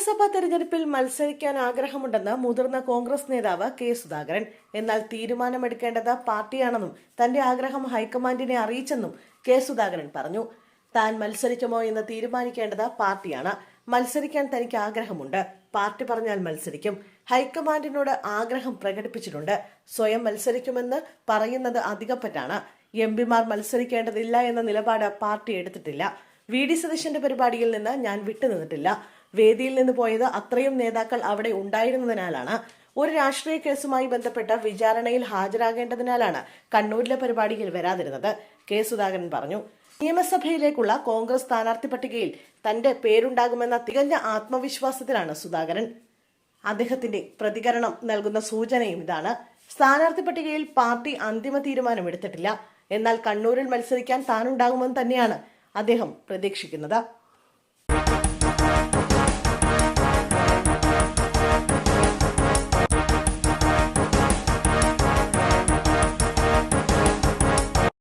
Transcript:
നിയമസഭാ തെരഞ്ഞെടുപ്പിൽ മത്സരിക്കാൻ ആഗ്രഹമുണ്ടെന്ന് മുതിർന്ന കോൺഗ്രസ് നേതാവ് കെ സുധാകരൻ. എന്നാൽ തീരുമാനമെടുക്കേണ്ടത് പാർട്ടിയാണെന്നും തന്റെ ആഗ്രഹം ഹൈക്കമാൻഡിനെ അറിയിച്ചെന്നും കെ സുധാകരൻ പറഞ്ഞു. താൻ മത്സരിക്കുമോ എന്ന് തീരുമാനിക്കേണ്ടത് പാർട്ടിയാണ്. മത്സരിക്കാൻ തനിക്ക് ആഗ്രഹമുണ്ട്. പാർട്ടി പറഞ്ഞാൽ മത്സരിക്കും. ഹൈക്കമാൻഡിനോട് ആഗ്രഹം പ്രകടിപ്പിച്ചിട്ടുണ്ട്. സ്വയം മത്സരിക്കുമെന്ന് പറയുന്നത് അധികപ്പറ്റാണ്. എംപിമാർ മത്സരിക്കേണ്ടതില്ല എന്ന നിലപാട് പാർട്ടി എടുത്തിട്ടില്ല. വി.ഡി. സതീശന്റെ പരിപാടിയിൽ നിന്ന് ഞാൻ വിട്ടുനിന്നിട്ടില്ല. വേദിയിൽ നിന്ന് പോയത് അത്രയും നേതാക്കൾ അവിടെ ഉണ്ടായിരുന്നതിനാലാണ്. ഒരു രാഷ്ട്രീയ കേസുമായി ബന്ധപ്പെട്ട വിചാരണയിൽ ഹാജരാകേണ്ടതിനാലാണ് കണ്ണൂരിലെ പരിപാടിയിൽ വരാതിരുന്നത്, കെ സുധാകരൻ പറഞ്ഞു. നിയമസഭയിലേക്കുള്ള കോൺഗ്രസ് സ്ഥാനാർത്ഥി പട്ടികയിൽ തന്റെ പേരുണ്ടാകുമെന്ന തികഞ്ഞ ആത്മവിശ്വാസത്തിലാണ് സുധാകരൻ. അദ്ദേഹത്തിന്റെ പ്രതികരണം നൽകുന്ന സൂചനയും ഇതാണ്. സ്ഥാനാർത്ഥി പട്ടികയിൽ പാർട്ടി അന്തിമ തീരുമാനമെടുത്തിട്ടില്ല. എന്നാൽ കണ്ണൂരിൽ മത്സരിക്കാൻ താനുണ്ടാകുമെന്ന് തന്നെയാണ് അദ്ദേഹം പ്രതീക്ഷിക്കുന്നത്.